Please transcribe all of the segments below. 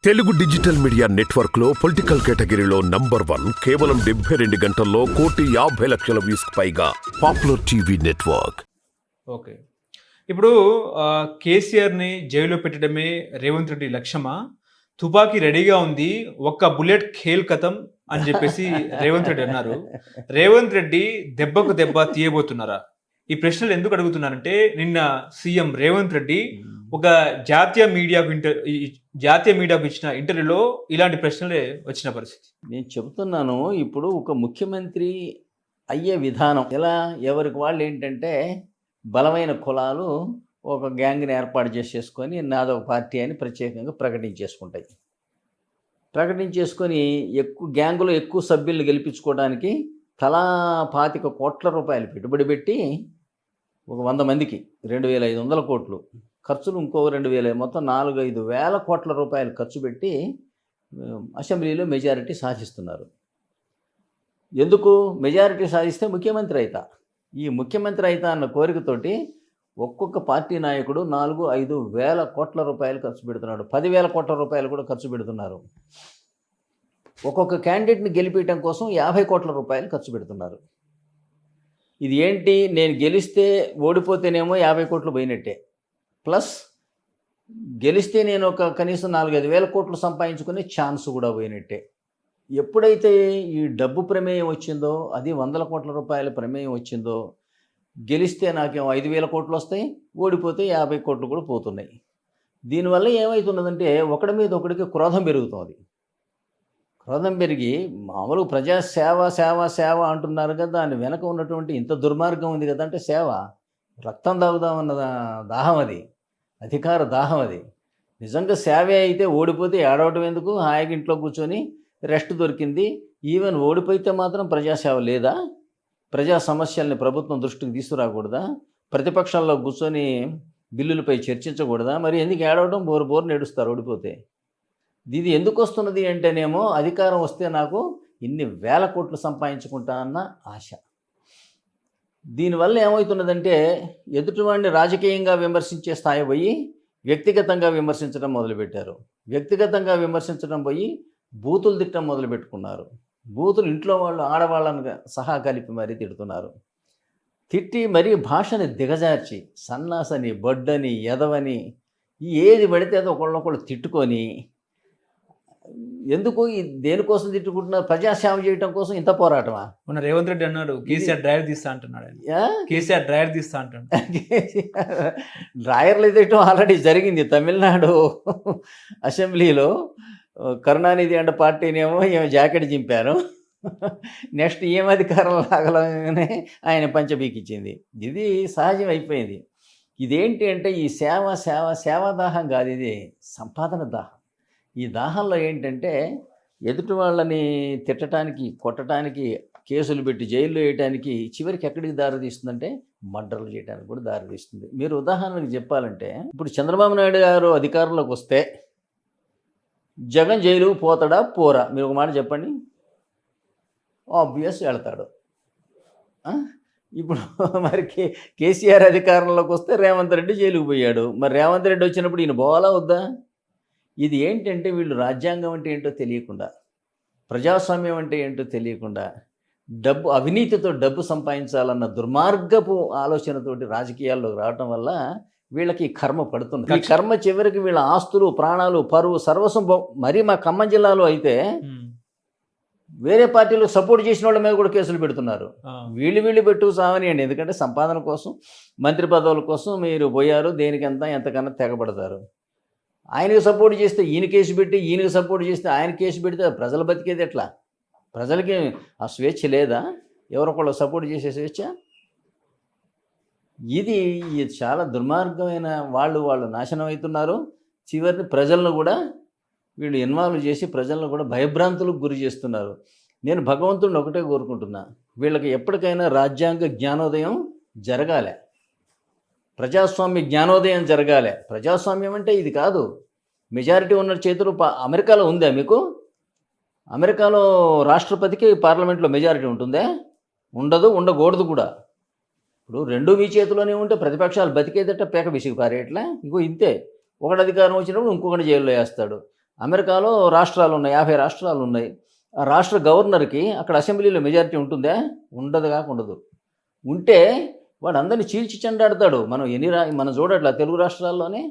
Telugu digital media network లో political కేటగిరీలో #1 కేవలం 72 గంటల్లో 1,50,00,000 వ్యూస్ పైగా పాపులర్ టీవీ నెట్వర్క్. ఓకే. ఇప్పుడు కేసీఆర్ని జైల్లో పెట్టడమే రేవంత్ రెడ్డి లక్ష్యమా? తుపాకీ రెడీగా ఉంది, ఒక్క బుల్లెట్ ఖేల్ కథం అని చెప్పేసి రేవంత్ రెడ్డి అన్నారు. రేవంత్ రెడ్డి దెబ్బకు దెబ్బ తీయబోతున్నారా? ఈ ప్రశ్నలు ఎందుకు అడుగుతున్నానంటే, నిన్న సీఎం రేవంత్ రెడ్డి ఒక జాతీయ మీడియాకు ఇచ్చిన ఇంటర్వ్యూలో ఇలాంటి ప్రశ్నలే వచ్చిన పరిస్థితి. నేను చెబుతున్నాను, ఇప్పుడు ఒక ముఖ్యమంత్రి అయ్యే విధానం ఎలా, ఎవరికి వాళ్ళు ఏంటంటే బలమైన కులాలు ఒక గ్యాంగ్ని ఏర్పాటు చేసేసుకొని నాదొక పార్టీ అని ప్రత్యేకంగా ప్రకటించేసుకొని గ్యాంగులో ఎక్కువ సభ్యులను గెలిపించుకోవడానికి తలా 25 కోట్ల రూపాయలు పెట్టుబడి పెట్టి ఒక 100 మందికి 2,500 కోట్లు ఖర్చులు, ఇంకో 2,000, మొత్తం 4-5 వేల కోట్ల రూపాయలు ఖర్చు పెట్టి అసెంబ్లీలో మెజారిటీ సాధిస్తున్నారు. ఎందుకు మెజారిటీ సాధిస్తే ముఖ్యమంత్రి అవుతా, ఈ ముఖ్యమంత్రి అవుతా అన్న కోరికతోటి ఒక్కొక్క పార్టీ నాయకుడు 4-5 వేల కోట్ల రూపాయలు ఖర్చు పెడుతున్నాడు, 10,000 కోట్ల రూపాయలు కూడా ఖర్చు పెడుతున్నారు. ఒక్కొక్క క్యాండిడేట్ని గెలిపించడం కోసం 50 కోట్ల రూపాయలు ఖర్చు పెడుతున్నారు. ఇది ఏంటి, నేను గెలిస్తే ఓడిపోతేనేమో 50 కోట్లు పోయినట్టే, ప్లస్ గెలిస్తే నేను ఒక కనీసం 4-5 వేల కోట్లు సంపాదించుకునే ఛాన్స్ కూడా పోయినట్టే. ఎప్పుడైతే ఈ డబ్బు ప్రమేయం వచ్చిందో, అది 100 కోట్ల రూపాయల ప్రమేయం వచ్చిందో, గెలిస్తే నాకేమో 5,000 కోట్లు వస్తాయి, ఓడిపోతే 50 కోట్లు కూడా పోతున్నాయి. దీనివల్ల ఏమవుతున్నదంటే ఒకడి మీద ఒకడికి క్రోధం పెరుగుతుంది. క్రోధం పెరిగి మామూలు ప్రజా సేవ సేవ సేవ అంటున్నారు కదా, దాని వెనక ఉన్నటువంటి ఇంత దుర్మార్గం ఉంది కదా. అంటే సేవ రక్తం తాగుదామన్న దాహం, అది అధికార దాహం. అది నిజంగా సేవే అయితే ఓడిపోతే ఏడవటం ఎందుకు, హాయిగా ఇంట్లో కూర్చొని రెస్ట్ దొరికింది. ఈవెన్ ఓడిపోతే మాత్రం ప్రజాసేవ లేదా? ప్రజా సమస్యల్ని ప్రభుత్వం దృష్టికి తీసుకురాకూడదా? ప్రతిపక్షాల్లో కూర్చొని బిల్లులపై చర్చించకూడదా? మరి ఎందుకు ఏడవడం, బోరు నేడుస్తారు ఓడిపోతే. ఇది ఎందుకు వస్తున్నది అంటేనేమో అధికారం వస్తే నాకు ఇన్ని వేల కోట్లు సంపాదించుకుంటా అన్న ఆశ. దీనివల్ల ఏమవుతున్నదంటే ఎదుటివాడిని రాజకీయంగా విమర్శించే స్థాయి పోయి వ్యక్తిగతంగా విమర్శించడం మొదలుపెట్టారు. వ్యక్తిగతంగా విమర్శించడం పోయి బూతులు తిట్టడం మొదలుపెట్టుకున్నారు. బూతులు ఇంట్లో వాళ్ళు ఆడవాళ్ళని సహా కలిపి మరీ తిడుతున్నారు. తిట్టి మరీ భాషని దిగజార్చి సన్నాసని, బొడ్డని, ఎదవని, ఏది పడితే అది ఒకళ్ళొకళ్ళు తిట్టుకొని, ఎందుకు దేనికోసం తిట్టుకుంటున్నారు? ప్రజాసేవ చేయడం కోసం ఇంత పోరాటమా? మొన్న రేవంత్ రెడ్డి అన్నాడు కేసీఆర్ డ్రైవర్ తీస్తా అంటున్నాడు. కేసీఆర్ డ్రైవర్ తీస్తా అంటాడు. డ్రాయర్లు తీయటం ఆల్రెడీ జరిగింది. తమిళనాడు అసెంబ్లీలో కరుణానిధి అండ్ పార్టీనేమో ఏమో జాకెట్ చింపాను, నెక్స్ట్ ఏం అధికారం లాగలనే ఆయన పంచబీకిచ్చింది. ఇది సహజం అయిపోయింది. ఇదేంటి అంటే ఈ సేవాదాహం కాదు, ఇది సంపాదన దాహం. ఈ దాహంలో ఏంటంటే ఎదుటి వాళ్ళని తిట్టడానికి, కొట్టడానికి, కేసులు పెట్టి జైల్లో వేయడానికి, చివరికి ఎక్కడికి దారితీస్తుందంటే మర్డర్లు చేయడానికి కూడా దారితీస్తుంది. మీరు ఉదాహరణకు చెప్పాలంటే, ఇప్పుడు చంద్రబాబు నాయుడు గారు అధికారంలోకి వస్తే జగన్ జైలుకు పోతాడా పోరా? మీరు ఒక మాట చెప్పండి. ఆబ్వియస్ వెళ్తాడు. ఇప్పుడు మరి కేసీఆర్ అధికారంలోకి వస్తే రేవంత్ రెడ్డి జైలుకు పోయాడు. మరి రేవంత్ రెడ్డి వచ్చినప్పుడు ఈయన పోవాలా వద్దా? ఇది ఏంటంటే వీళ్ళు రాజ్యాంగం అంటే ఏంటో తెలియకుండా, ప్రజాస్వామ్యం అంటే ఏంటో తెలియకుండా, అవినీతితో డబ్బు సంపాదించాలన్న దుర్మార్గపు ఆలోచనతోటి రాజకీయాల్లోకి రావటం వల్ల వీళ్ళకి కర్మ పడుతుంది. ఈ కర్మ చివరికి వీళ్ళ ఆస్తులు, ప్రాణాలు, పరువు, సర్వస్వం. మరీ మా ఖమ్మం జిల్లాలో అయితే వేరే పార్టీలకు సపోర్ట్ చేసిన వాళ్ళ మీద కూడా కేసులు పెడుతున్నారు. వీళ్ళు పెట్టు సావనియండి. ఎందుకంటే సంపాదన కోసం, మంత్రి పదవుల కోసం మీరు పోయారు, ఎంతకన్నా తెగబడతారు. ఆయనకు సపోర్ట్ చేస్తే ఈయన కేసు పెట్టి, ఈయనకు సపోర్ట్ చేస్తే ఆయన కేసు పెడితే ప్రజలు బతికేది ఎట్లా? ప్రజలకి ఆ స్వేచ్ఛ లేదా? ఎవరొకళ్ళు సపోర్ట్ చేసే స్వేచ్ఛ? ఇది చాలా దుర్మార్గమైన వాళ్ళు నాశనం అవుతున్నారు. చివరిని ప్రజలను కూడా వీళ్ళు ఇన్వాల్వ్ చేసి ప్రజలను కూడా భయభ్రాంతులకు గురి చేస్తున్నారు. నేను భగవంతుడిని ఒకటే కోరుకుంటున్నా, వీళ్ళకి ఎప్పటికైనా రాజ్యాంగ జ్ఞానోదయం జరగాలి, ప్రజాస్వామ్య జ్ఞానోదయం జరగాలి. ప్రజాస్వామ్యం అంటే ఇది కాదు, మెజారిటీ ఉన్న చేతులు. అమెరికాలో ఉందా మీకు? అమెరికాలో రాష్ట్రపతికి పార్లమెంట్లో మెజారిటీ ఉంటుందే? ఉండదు, ఉండకూడదు కూడా. ఇప్పుడు రెండు మీ చేతిలోనే ఉంటే ప్రతిపక్షాలు బతికేదట పేక విసిగి పారేయట్లా. ఇంకో ఇంతే, ఒకటి అధికారం వచ్చినప్పుడు ఇంకొకటి జైల్లో వేస్తాడు. అమెరికాలో రాష్ట్రాలు ఉన్నాయి, 50 రాష్ట్రాలు ఉన్నాయి. ఆ రాష్ట్ర గవర్నర్కి అక్కడ అసెంబ్లీలో మెజారిటీ ఉంటుందా? ఉండదు, ఉండదు. ఉంటే వాడు అందరినీ చీల్చి చెండాడతాడు. మనం చూడట్లా తెలుగు రాష్ట్రాల్లోనే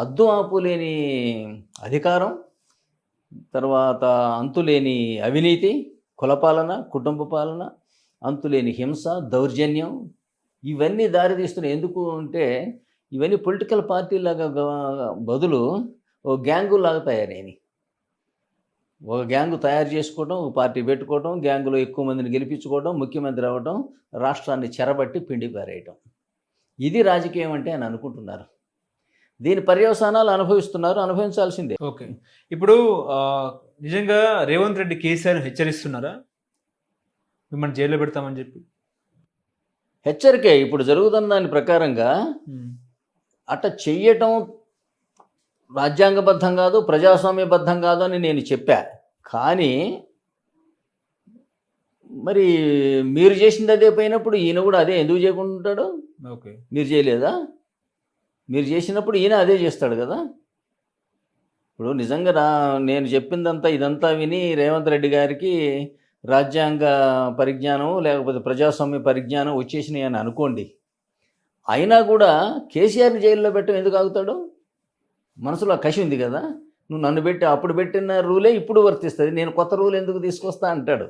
అద్దు ఆపు లేని అధికారం, తర్వాత అంతులేని అవినీతి, కులపాలన, కుటుంబ పాలన, అంతులేని హింస, దౌర్జన్యం, ఇవన్నీ దారితీస్తున్నాయి. ఎందుకు అంటే ఇవన్నీ పొలిటికల్ పార్టీలాగా బదులు ఓ గ్యాంగులాగా తయారైనవి. ఒక గ్యాంగు తయారు చేసుకోవడం, ఒక పార్టీ పెట్టుకోవడం, గ్యాంగులో ఎక్కువ మందిని గెలిపించుకోవడం, ముఖ్యమంత్రి అవ్వడం, రాష్ట్రాన్ని చెరబట్టి పిండి పారేయటం, ఇది రాజకీయం అంటే అని అనుకుంటున్నారు. దీని పర్యవసానాలు అనుభవించాల్సిందే. ఓకే, ఇప్పుడు నిజంగా రేవంత్ రెడ్డి కేసీఆర్ హెచ్చరిస్తున్నారా మిమ్మల్ని జైల్లో పెడతామని చెప్పి? హెచ్చరికే. ఇప్పుడు జరుగుతున్న దాని ప్రకారంగా అట్ట చెయ్యటం రాజ్యాంగబద్ధం కాదు, ప్రజాస్వామ్యబద్ధం కాదు అని నేను చెప్పా. కానీ మరి మీరు చేసింది అదే పోయినప్పుడు ఈయన కూడా అదే ఎందుకు చేయకుండా ఉంటాడు? ఓకే, మీరు చేయలేదా? మీరు చేసినప్పుడు ఈయన అదే చేస్తాడు కదా. ఇప్పుడు నిజంగా నేను చెప్పిందంతా ఇదంతా విని రేవంత్ రెడ్డి గారికి రాజ్యాంగ పరిజ్ఞానం లేకపోతే ప్రజాస్వామ్య పరిజ్ఞానం వచ్చేసినాయి అని అనుకోండి. అయినా కూడా కేసీఆర్ని జైల్లో పెట్టడం ఎందుకు ఆగుతాడు? మనసులో కసి ఉంది కదా. నువ్వు నన్ను పెట్టి అప్పుడు పెట్టిన రూలే ఇప్పుడు వర్తిస్తుంది, నేను కొత్త రూల్ ఎందుకు తీసుకొస్తా అంటాడు.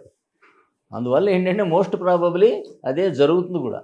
అందువల్ల ఏంటంటే మోస్ట్ ప్రాబబ్లీ అదే జరుగుతుంది కూడా.